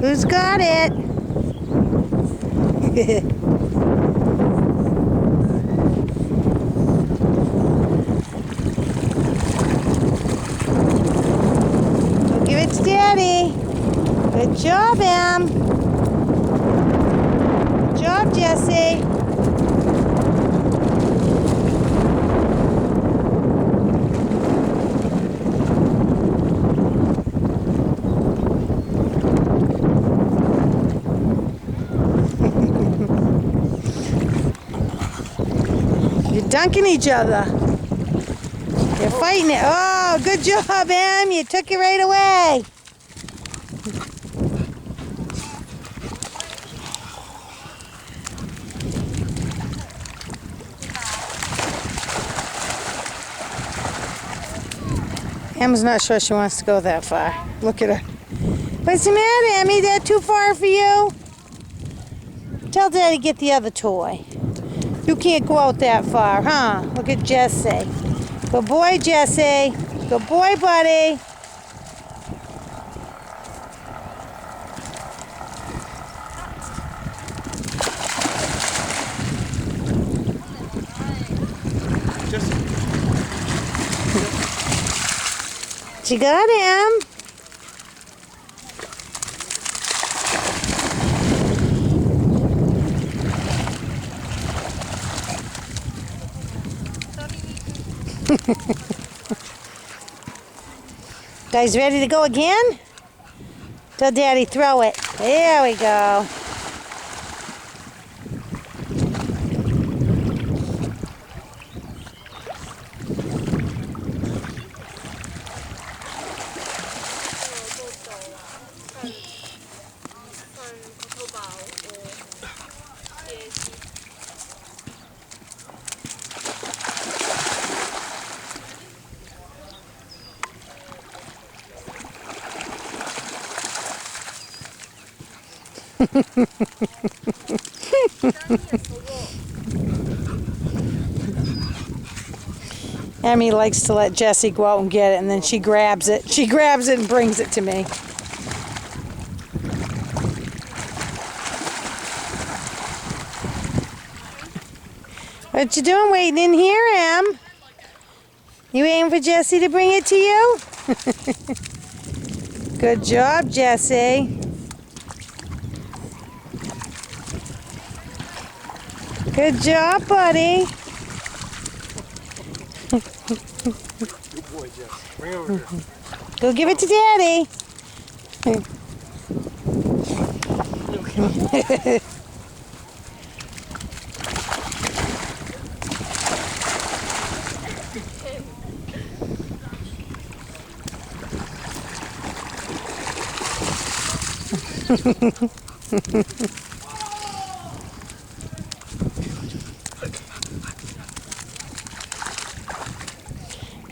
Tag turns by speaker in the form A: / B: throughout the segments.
A: Who's got it? Go give it to Daddy. Good job, Em. Good job, Jesse. You're dunking each other. You're fighting it. Oh, good job, Em. You took it right away. Em's not sure she wants to go that far. Look at her. What's the matter, Emmie? That too far for you? Tell Daddy to get the other toy. You can't go out that far, huh? Look at Jesse. Good boy, Jesse. Good boy, buddy. She got him. Guys ready to go again? Tell Daddy throw it. There we go. Emmie likes to let Jessie go out and get it, and then she grabs it. She grabs it and brings it to me. What you doing waiting in here, Em? You waiting for Jessie to bring it to you? Good job, Jessie. Good job, buddy.
B: Good boy, Jess. Bring it over here.
A: Go give it to Daddy.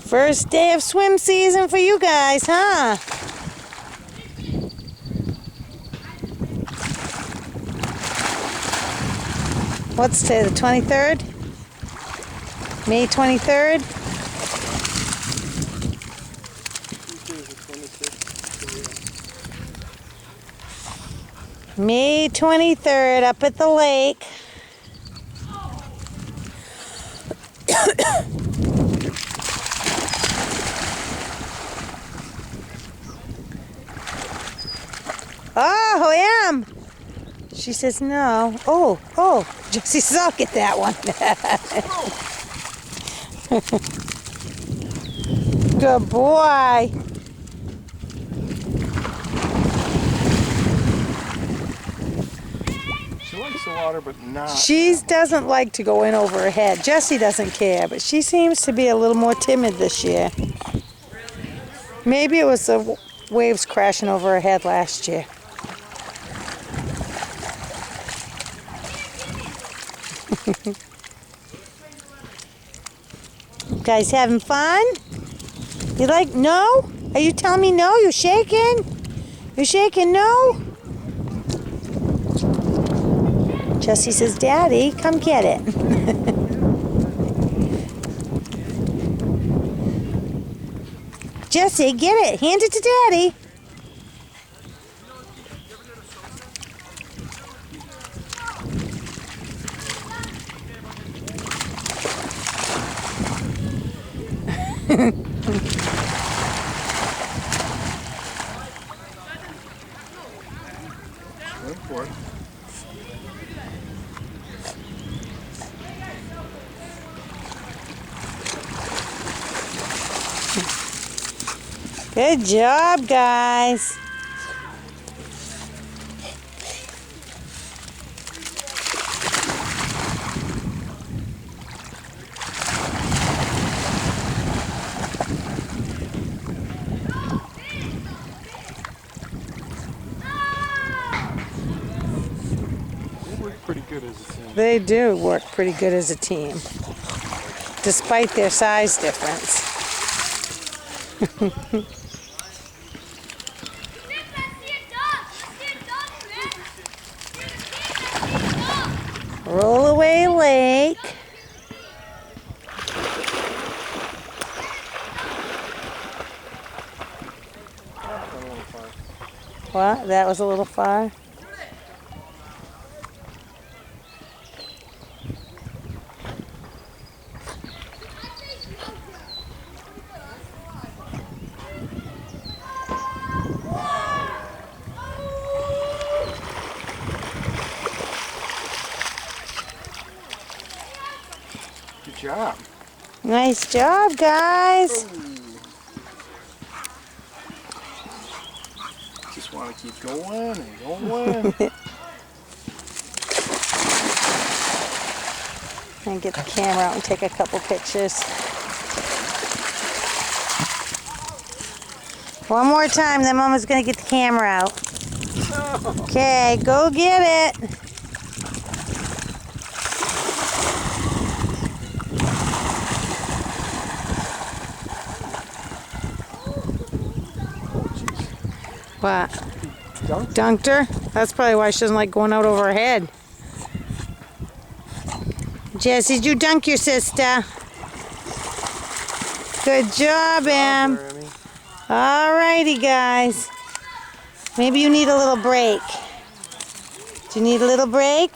A: First day of swim season for you guys, huh? What's today, the 23rd? May 23rd? May 23rd up at the lake. Oh, Em! She says no. Oh, Jessie says I'll get that one. Good boy.
B: She likes the water, but not.
A: She doesn't like to go in over her head. Jessie doesn't care, but she seems to be a little more timid this year. Maybe it was the waves crashing over her head last year. Guys having fun? You like, no? Are you telling me no? You shaking? You shaking no? Jessie says, Daddy, come get it. Jessie, get it. Hand it to Daddy.
B: Wait for it.
A: Good job, guys.
B: They work pretty good as a team.
A: They do work pretty good as a team, despite their size difference. Roll away, Lake. What? That was a little far?
B: Good job.
A: Nice job, guys.
B: Just want to keep going and going.
A: And get the camera out and take a couple pictures. One more time, then Mama's gonna get the camera out. Okay, go get it. What? Dunked her? That's probably why she doesn't like going out over her head. Jess, did you dunk your sister? Good job, Em. Alrighty, guys. Maybe you need a little break. Do you need a little break?